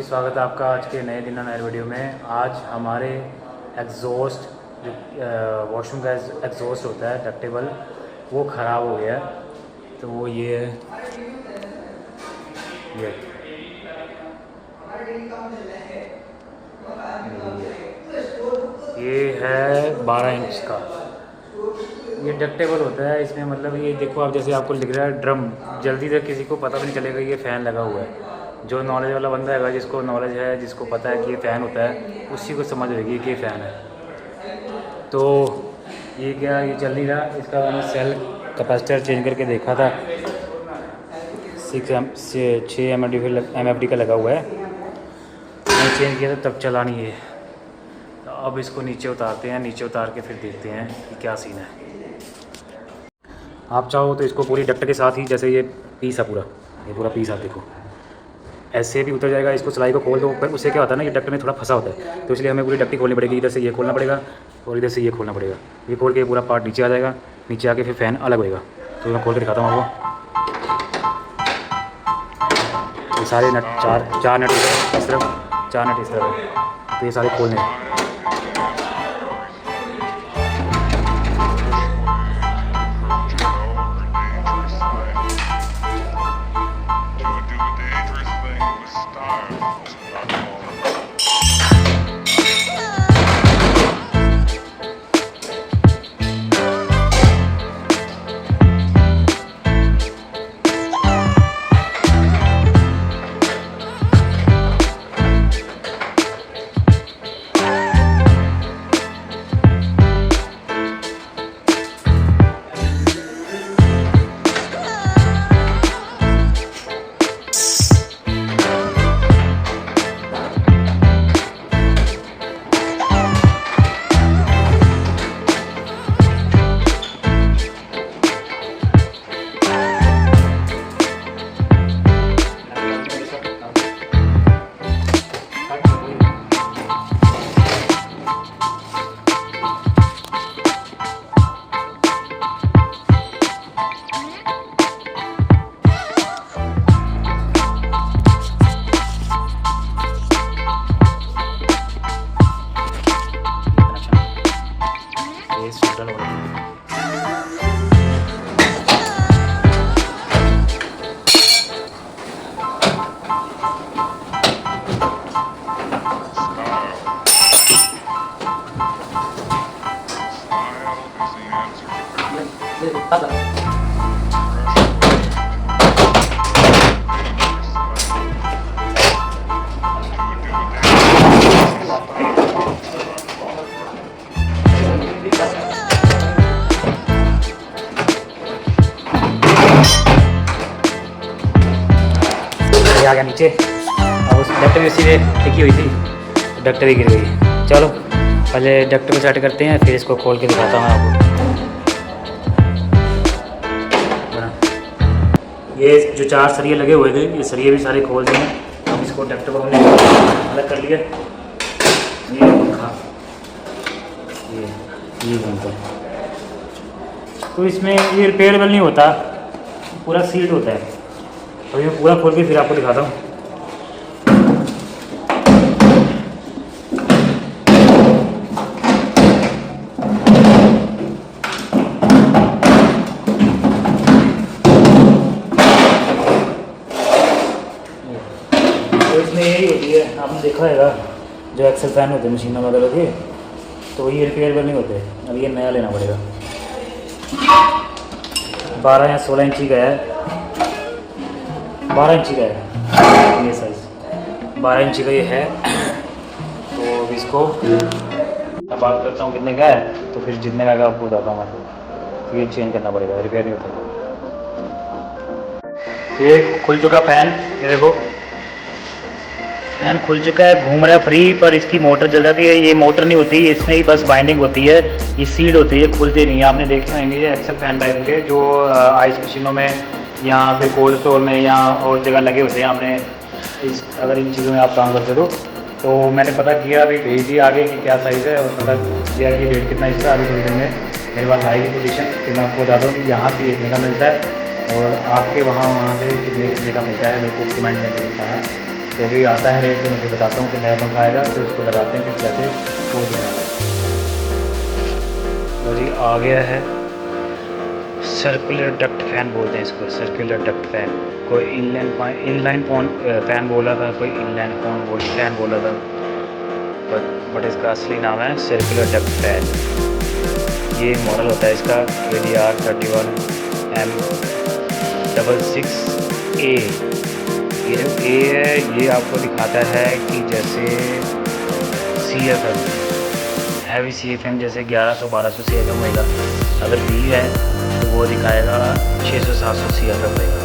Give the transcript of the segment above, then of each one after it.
स्वागत है आपका आज के नए दिन और नए वीडियो में। आज हमारे एग्जॉस्ट जो वॉशरूम का एग्जॉस्ट होता है डक्टेबल, वो ख़राब हो गया है। तो वो ये है 12 इंच का। ये डक्टेबल होता है, इसमें मतलब ये देखो आप, जैसे आपको लिख रहा है ड्रम, जल्दी से किसी को पता भी नहीं चलेगा ये फ़ैन लगा हुआ है। जो नॉलेज वाला बंदा है, जिसको नॉलेज है, जिसको पता है कि ये फ़ैन होता है, उसी को समझ होगी कि ये फ़ैन है। तो ये क्या, ये चल नहीं रहा। इसका मैंने सेल कैपेसिटर चेंज करके देखा था, 6 MFD का लगा हुआ है। मैंने चेंज किया था तब चला नहीं है। तो अब इसको नीचे उतारते हैं, नीचे उतार के फिर देखते हैं कि क्या सीन है। आप चाहो तो इसको पूरी डक्ट के साथ ही, जैसे ये पीस है पूरा, ये पूरा पीस आप देखो ऐसे भी उतर जाएगा। इसको सिलाई को खोल दो, पर उससे क्या होता है ना, ये डक्ट में थोड़ा फंसा होता है, तो इसलिए हमें पूरी डक्टी खोलनी पड़ेगी। इधर से ये खोलना पड़ेगा और इधर से ये खोलना पड़ेगा। ये खोल के पूरा पार्ट नीचे आ जाएगा, नीचे आके फिर फ़ैन अलग होएगा। तो मैं खोल के दिखाता हूँ आपको। ये सारे नट, चार नट इस तरफ, 4 नट इस तरफ, तो ये सारे खोलने हैं। आ गया नीचे, और उस डक्ट भी उसी में टिकी हुई थी, डक्ट भी गिर गई। चलो पहले डक्ट को सेट करते हैं, फिर इसको खोल के दिखाता हूँ आपको। ये जो 4 सरिये लगे हुए थे, ये सरिये भी सारे खोल दिए। अब इसको डक्ट को हमने अलग कर लिया। ये पंखा, ये पंखा, तो इसमें ये रिपेयरेबल नहीं होता, पूरा सील्ड होता है। तो ये पूरा खोल के फिर आपको दिखाता हूँ। तो इसमें यही होती है, आपने देखा होगा जो एक्सेल फैन होते हैं मशीनों वगैरह के, तो ये रिपेयरेबल नहीं होते। अब ये नया लेना पड़ेगा। 12 या 16 इंची का है, 12 इंची का है ये साइज़, 12 इंची का ये है। तो अब इसको अब बात करता हूँ कितने का है, तो फिर जितने का आपको बताता हूँ आपको। तो ये चेंज करना पड़ेगा, रिपेयर नहीं होता। ये खुल चुका फ़ैन, ये देखो फ़ैन खुल चुका है, घूम रहा है फ्री, पर इसकी मोटर जल जाती है। ये मोटर नहीं होती, इसमें ही बस बाइंडिंग होती है, ये सीड होती है, खुलती नहीं है। आपने देखे होंगे ये एक्सेल फैन टाइप के जो आइस मशीनों में यहाँ पे कोल्ड स्टोर में या और जगह लगे होते हैं। आपने इस अगर इन चीज़ों में आप काम करते तो मैंने पता किया, अभी भेज दिया आगे कि क्या साइज़ है, और पता किया कि रेट कितना इसका। अभी थोड़ी देर में मेरे पास आएगी पोजीशन, फिर मैं आपको बता दूँ कि यहाँ से कितने का मिलता है और आपके वहाँ से कितने का मिलता है। मेरे को कमेंट में बताना। जैसे ही आता है रेट तो मुझे बताता हूँ कि नया पंखा आएगा तो उसको लगाते हैं फिर कैसे वो दिखाना। तो जी आ गया है सर्कुलर डक्ट फ़ैन बोलते हैं इसको, सर्कुलर डक्ट फ़ैन। कोई इनलाइन फ़ैन बोला था, कोई इनलाइन फ़ैन बोला था, बट इसका असली नाम है सर्कुलर डक्ट फ़ैन। ये मॉडल होता है इसका ADR31M666A। ये जो ए है ये आपको दिखाता है कि जैसे CFM, हैवी CFM जैसे 1100-1200 CFM होएगा। अगर बी है तो वो दिखाएगा 600-700 CFM होएगा।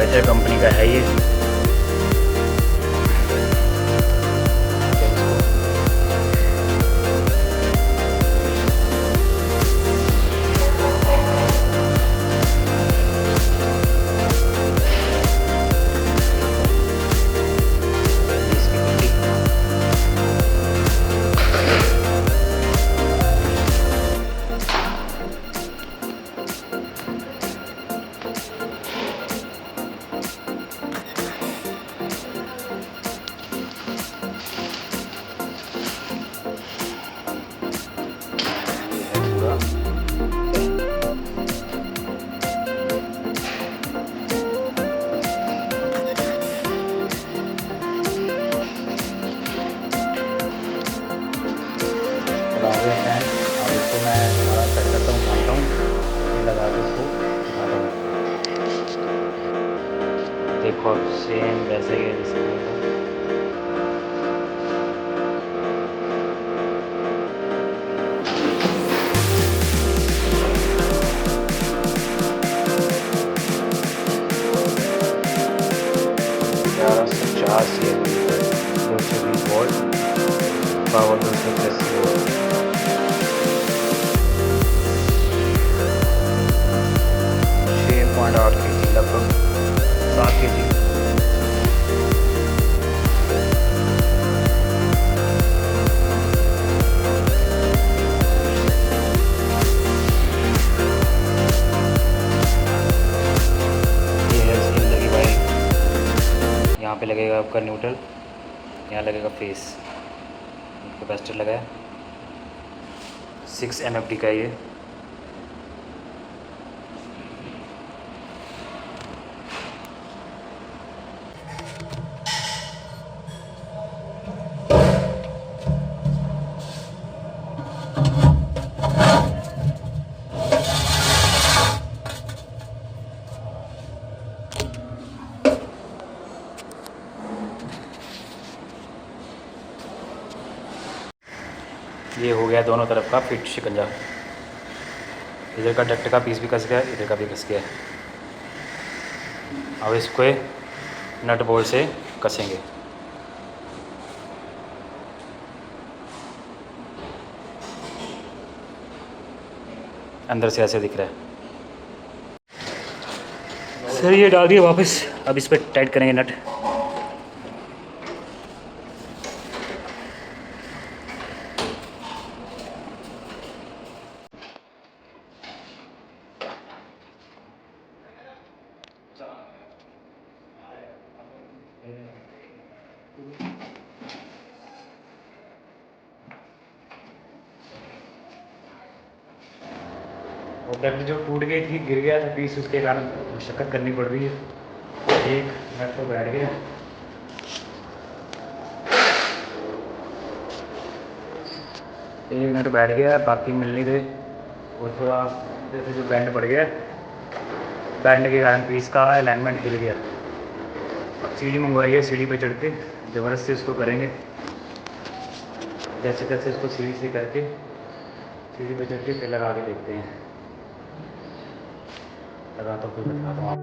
इधर कंपनी का है ये। फैन अब इसको मैं दोबारा सेट करता हूँ, उठाता हूँ, फिर लगा के इसको दिखाता हूँ। देखो अब सेम वैसे ही है जैसे $1150 220 वोल्ट पावर 280 वोल्ट। 6.8 kg लगभग 7 kg। ये है इसकी लगी भाई, यहाँ पे लगेगा आपका न्यूट्रल, यहाँ लगेगा फेस। कैपेसिटर लगा है 6 MFD का ये। ये हो गया दोनों तरफ का फिट शिकंजा। इधर का डक्ट का पीस भी कस गया, इधर का भी कस गया। अब इसको नट बोल्ट से कसेंगे। अंदर से ऐसे दिख रहा है। सर ये डाल दिए वापस, अब इस पर टाइट करेंगे नट। और डक्ट जो टूट गई थी, गिर गया था पीस, उसके कारण मशक्क़त करनी पड़ रही है। एक नट तो बैठ गया, एक नट बैठ गया, बाकी मिल नहीं रहे। और थोड़ा जैसे जो बैंड पड़ गया, बैंड के कारण पीस का अलाइनमेंट हिल गया। अब सीढ़ी मंगवाई है, सीढ़ी पे चढ़ के ज़बरदस्ती उसको करेंगे। जैसे जैसे इसको सीढ़ी से करके सीढ़ी पे चढ़ के फिर लगा के देखते हैं। लगाता हूँ फिर बताता हूँ आप।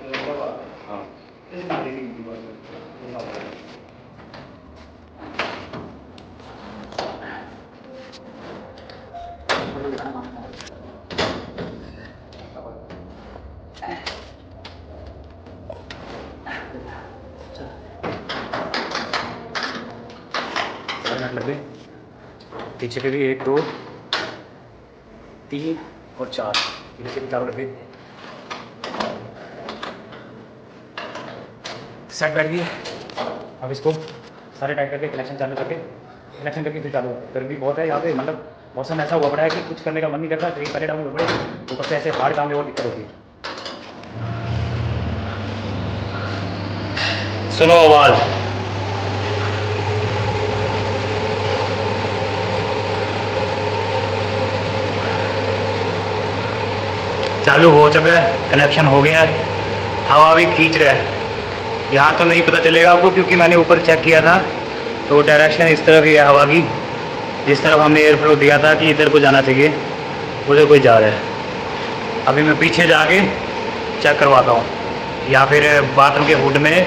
हाँ लग गए। पीछे पे भी 1 2 3 और 4 पीछे भी 4 लग गए। सेट बैठ गई। अब इसको सारे टाइट करके कनेक्शन चालू करके फिर चालू। गर्मी बहुत है यहाँ पे, मतलब मौसम ऐसा हुआ पड़ा है कि कुछ करने का मन नहीं करता। कहीं पहले डाउन हुए पड़े ऊपर से ऐसे हार्ड काम में और दिक्कत होती है। सुनो आवाज़। चालू हो चुका है, कनेक्शन हो गया है, हवा भी खींच रहा है। यहाँ तो नहीं पता चलेगा आपको क्योंकि मैंने ऊपर चेक किया था तो डायरेक्शन इस तरफ ही है हवा की। जिस तरफ हमने एयर फ्लो दिया था कि इधर को जाना चाहिए उधर कोई जा रहा है। अभी मैं पीछे जाके चेक करवाता हूँ या फिर बाथरूम के हुड में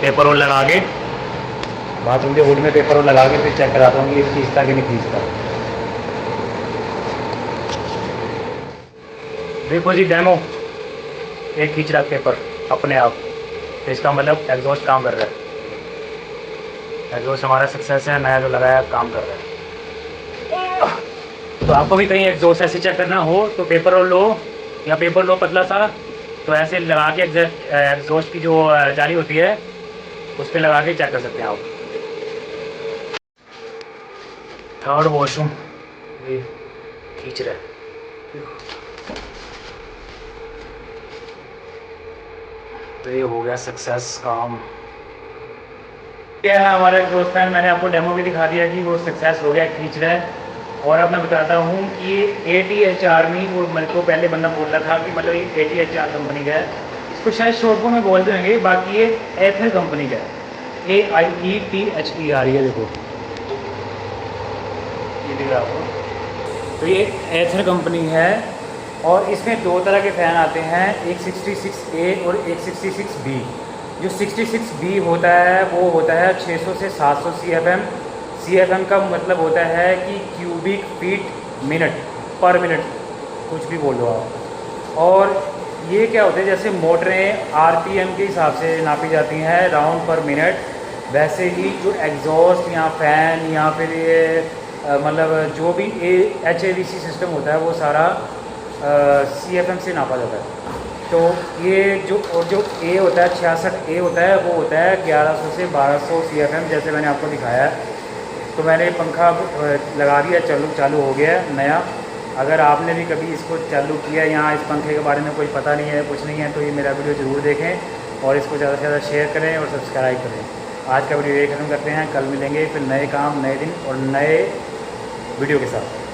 पेपर रोल लगा के फिर चेक कराता हूँ कि ये खींचता कि नहीं खींचता। देखो जी डेमो, एक खींच रहा पेपर अपने आप, तो इसका मतलब एग्जॉस्ट काम कर रहा है। एग्जॉस्ट हमारा सक्सेस है, नया जो लगाया काम कर रहा है। तो आपको भी कहीं एग्जॉस्ट ऐसे चेक करना हो तो पेपर रोल लो या पेपर लो पतला सा, तो ऐसे लगा के एग्जॉस्ट की जो जाली होती है उस पर लगा के चेक कर सकते हैं आप। थर्ड वॉशरूम ये खींच रहा है। तो ये हो गया सक्सेस काम। क्या है हमारे दोस्त फैन, मैंने आपको डेमो भी दिखा दिया कि वो सक्सेस हो गया, खींच रहा है। और अब मैं बताता हूँ कि ये ATH आर्मी, वो मेरे को पहले बंदा बोल रहा था कि मतलब ये ATH कंपनी का है, इसको शायद शॉर्ट फॉर्म में बोल देंगे, बाकी ये एथर कंपनी का है। AIETHER, ये देखो ये दिख रहा आपको। तो ये एथर कंपनी है और इसमें 2 तरह के फ़ैन आते हैं, एक 66A और एक 66B। जो 66B होता है वो होता है 600 से 700 CFM। CFM का मतलब होता है कि क्यूबिक फीट मिनट पर मिनट, कुछ भी बोल दो आप। और ये क्या होता है, जैसे मोटरें RPM के हिसाब से नापी जाती हैं राउंड पर मिनट, वैसे ही जो एग्जॉस्ट या फ़ैन या फिर ये मतलब जो भी HAVC सिस्टम होता है वो सारा CFM से नापा जाता है। तो ये जो A होता है 66A होता है, वो होता है 1100 से 1200 CFM, जैसे मैंने आपको दिखाया है। तो मैंने पंखा लगा दिया, चालू हो गया है नया। अगर आपने भी कभी इसको चालू किया या इस पंखे के बारे में कोई पता नहीं है, कुछ नहीं है, तो ये मेरा वीडियो ज़रूर देखें और इसको ज़्यादा से ज़्यादा शेयर करें और सब्सक्राइब करें। आज का वीडियो यही ख़त्म करते हैं, कल मिलेंगे फिर नए काम, नए दिन और नए वीडियो के साथ।